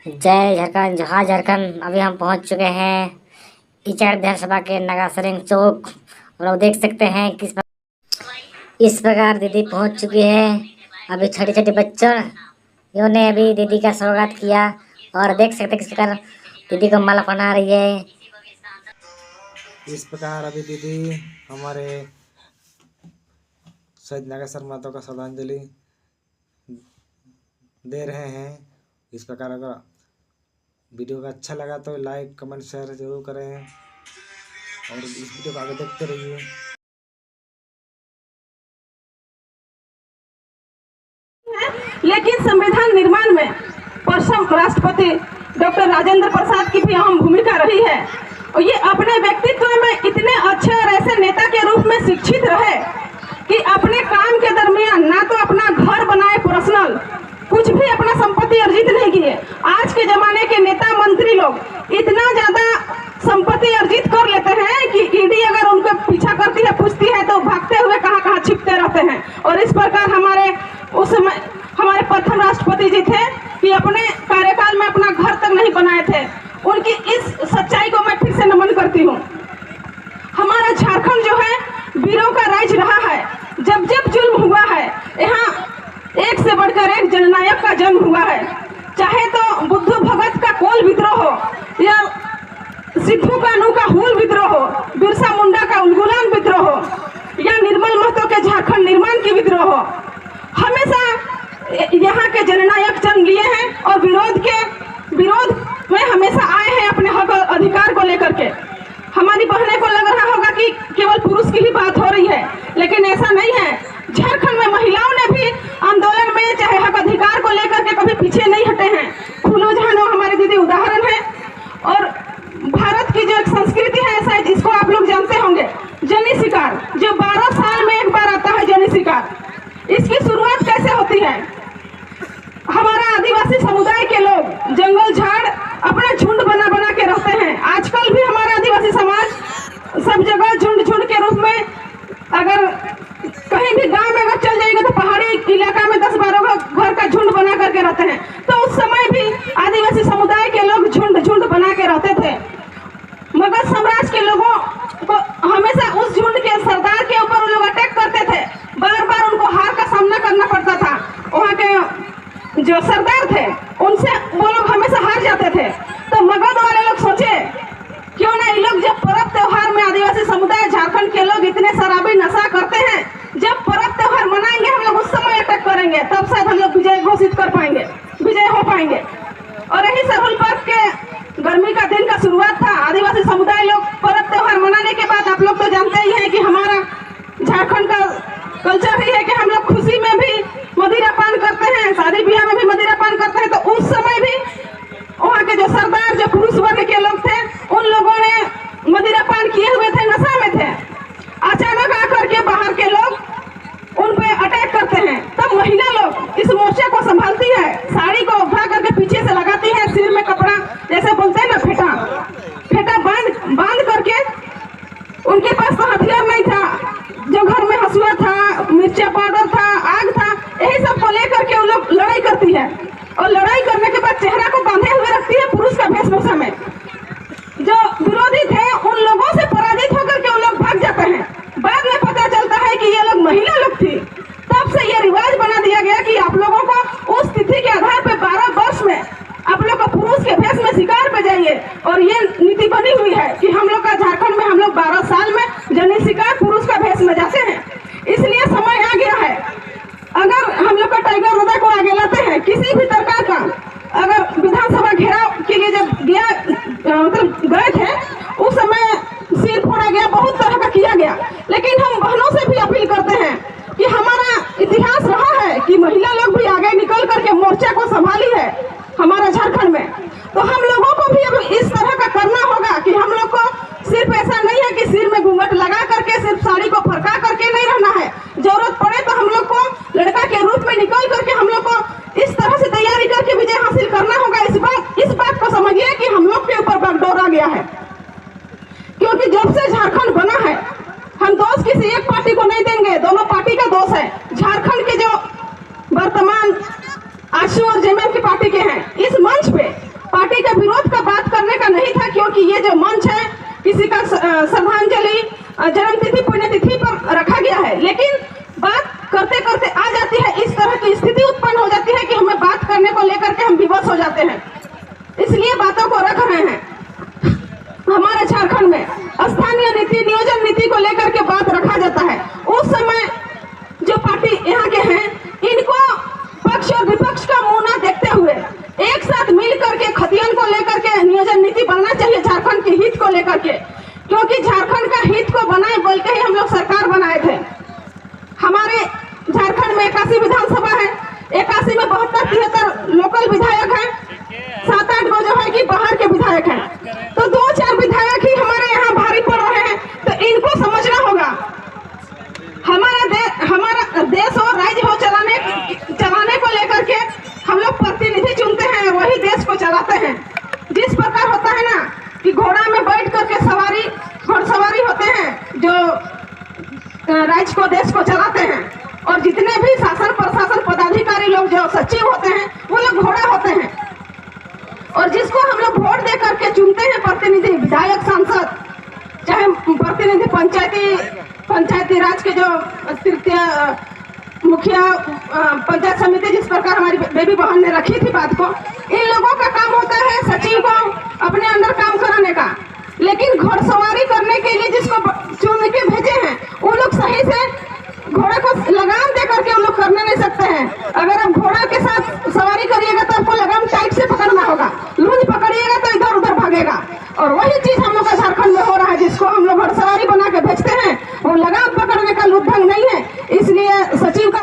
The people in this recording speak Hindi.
जय झारखंड, जहाँ झारखंड। अभी हम पहुंच चुके हैं इचाड़ विधानसभा के नगासरिंग चौक। और आप देख सकते हैं इस प्रकार दीदी पहुंच चुकी है। अभी छोटे छोटे बच्चों ने अभी दीदी का स्वागत किया और देख सकते किस प्रकार दीदी को माला पहना रही है। इस प्रकार अभी दीदी हमारे शहीद नागेश्वर महतो का श्रद्धांजलि दे रहे हैं। इस प्रकार अगर वीडियो का अच्छा लगा तो लाइक कमेंट शेयर जरूर करें और इस वीडियो को आगे देखते रहिए। लेकिन संविधान निर्माण में प्रथम राष्ट्रपति डॉक्टर राजेंद्र प्रसाद की भी अहम भूमिका रही है और ये अपने व्यक्तित्व में इतने अच्छे और ऐसे नेता के रूप में शिक्षित रहे कि अपने काम के दरमियान ना तो अपना घर बनाए पर्सनल, कुछ भी अपना संपत्ति अर्जित नहीं किए। आज के जमाने के नेता मंत्री लोग इतना ज्यादा संपत्ति अर्जित कर लेते हैं कि ईडी अगर उनको पीछा करती है, पूछती है तो भागते हुए कहाँ कहाँ छिपते रहते हैं। और इस प्रकार हमारे प्रथम राष्ट्रपति जी थे कि अपने कार्यकाल में अपना घर तक नहीं बनाए थे। उनकी इस सच्चाई को मैं फिर से नमन करती हूँ। हमारा झारखंड जो है वीरों का राज्य रहा है। जब जब जुल्म हुआ है यहाँ एक से बढ़कर एक जननायक का जन्म हुआ है। चाहे तो बुद्धू भगत का कोल विद्रोह हो या सिद्धू कान्हू का हूल विद्रोह हो, बिरसा मुंडा का उलगुलान विद्रोह हो या निर्मल महतो के झारखंड निर्माण की विद्रोह हो, हमेशा यहाँ के जननायक जन्म लिए हैं और विरोध में हमेशा आए हैं अपने हक और अधिकार को लेकर के। हमारी बहनें को लग रहा होगा कि केवल पुरुष की ही बात हो रही है, लेकिन ऐसा नहीं है। झारखंड में महिलाओं ने भी आंदोलन में चाहे हक अधिकार को लेकर के कभी पीछे नहीं हटे हैं। फूलो झानो हमारी दीदी उदाहरण है। और भारत की जो एक संस्कृति है, शायद इसको आप लोग जानते होंगे, जनी शिकार, जो 12 साल में एक बार आता है जनी शिकार। इसकी शुरुआत कैसे होती है? हमारा आदिवासी समुदाय के लोग जंगल झाड़ अपना झुंड बना बना के रहते हैं। आजकल भी हमारा आदिवासी समाज सब जगह झुंड के रूप में, अगर कहीं भी गांव में अगर चल जाएगा तो पहाड़ी इलाका में 10-12 घर का झुंड बना करके रहते हैं। तो उस समय भी आदिवासी समुदाय के लोग झुंड बना के रहते थे। मगध साम्राज्य के लोगों को हमेशा उस झुंड के सरदार के ऊपर वो लोग अटैक करते थे। बार बार उनको हार का सामना करना पड़ता था। वहाँ के जो सरदार थे उनसे वो लोग हमेशा हार जाते थे। तो मगध वाले लोग सोचे क्यों ना ये लोग जब पर्व त्योहार में आदिवासी समुदाय झारखंड के लोग इतने शराबी नशा करते हैं, जब पर्व त्योहार मनाएंगे हम लोग उस समय अटैक करेंगे, तब शायद हम लोग विजय घोषित कर पाएंगे, विजय हो पाएंगे। और यही सरहुल पर्व के गर्मी का दिन का शुरुआत था। आदिवासी समुदाय लोग पर्व त्योहार मनाने के बाद, आप लोग तो जानते ही हैं कि हमारा झारखंड का कल्चर ही है कि हम लोग खुशी में भी मदिरा पान करते हैं, शादी ब्याह में भी मदिरा पान करते हैं। तो उस समय भी वहाँ के जो सरदार, जो पुरुष वर्ग के लोग थे, उन लोगों ने मदिरा पान किए हुए थे, नशा में थे। अचानक आकर के बाहर के लोग उन पे अटैक करते हैं। तब महिला लोग इस मोर्चे को संभालती है, साड़ी को उठा करके पीछे से लगाती है, सिर में कपड़ा जैसे बोलते हैं ना फेटा बांध करके। उनके पास तो हथियार नहीं था, जो घर में हंसुआ था, मिर्चा पाउडर था, आग था, यही सब को लेकर के वो लोग लड़ाई करती है। और लड़ाई करने के बाद चेहरा को बांधे हुए रखती है पुरुष का वेशभूषा में। जो विरोधी थे उन लोगों से पराजित होकर के वो लोग भाग जाते हैं। बाद में पता चलता है कि ये लोग महिला लोग थी। तब से ये रिवाज बना दिया गया कि आप लोगों को उस तिथि के आधार पर 12 वर्ष में आप लोग को पुरुष के भेष में शिकार पे जाइए। और ये नीति बनी हुई है कि हम लोग का झारखंड में हम लोग 12 साल में जनी शिकार पुरुष का भेष में जाते हैं। इसलिए समय आ गया है, अगर हम लोग का टाइगर रोदा को आगे लाते हैं, किसी भी प्रकार का अगर विधानसभा घेराव के लिए जब गए थे, उस समय सिर फोड़ा गया, बहुत तरह का किया गया। लेकिन हम बहनों से भी अपील करते हैं कि हमारा इतिहास रहा है कि महिला लोग भी आगे निकल करके मोर्चा को संभाली है हमारा झारखंड में। तो हम लोगों को भी अब इस तरह का करना होगा कि हम लोग को सिर्फ ऐसा नहीं है कि सिर में घूंघट लगा करके सिर्फ साड़ी को फरका करके नहीं रहना है। जरूरत पड़े तो हम लोग को लड़का के रूप में निकल करके हम लोग को इस तरह से तैयारी करके विजय हासिल करना होगा। इस बात को समझिए कि हम लोग के ऊपर बागडोर आ गया है, क्योंकि जब से झारखंड बना है हम दोष किसी एक पार्टी को नहीं देंगे, दोनों पार्टी का दोष है। झारखंड के जो वर्तमान आशू और जेएमएम की पार्टी के हैं, इस मंच पे जाते हैं, इसलिए बातों को रख रहे हैं। हमारे झारखंड में स्थानीय नीति, नियोजन नीति को लेकर के बात रखा जाता है। उस समय जो पार्टी यहाँ के हैं, इनको पक्ष और विपक्ष का मुंह ना देखते हुए एक साथ मिल करके खतियन को लेकर के नियोजन नीति बनना चाहिए, झारखंड के हित को लेकर के, क्योंकि झारखंड का हित को बनाए बोल के ही हम लोग सरकार बनाए थे। हमारे झारखंड में 81 विधानसभा है, 81 में 72-73 लोकल विधायक हैं, 7-8 गो जो है कि बाहर के विधायक हैं, तो 2-4 विधायक ही हमारे यहाँ भारी पड़ रहे हैं। तो इनको समझना होगा, हमारा देश और राज्य हो चलाने को लेकर के हम लोग प्रतिनिधि चुनते हैं, वही देश को चलाते हैं। जिस प्रकार होता है ना कि घोड़ा में बैठ करके घोड़सवारी होते हैं जो राज्य को, देश को चलाते हैं, और जितने भी शासन प्रशासन पदाधिकारी लोग जो सचिव होते हैं वो लोग घोड़ा होते हैं। और जिसको हम लोग वोट दे करके चुनते हैं प्रतिनिधि, विधायक, सांसद, चाहे प्रतिनिधि पंचायती राज के जो तृतीय मुखिया, पंचायत समिति, जिस प्रकार हमारी बेबी बहन ने रखी थी बात को, इन लोगों का काम होता है सचिव को अपने अंदर काम कराने का, लेकिन घोड़सवारी करने के लिए जिसको चुन के भेजे हैं वो लोग सही से घोड़े को लगाम दे करके वो लोग करने नहीं सकते हैं।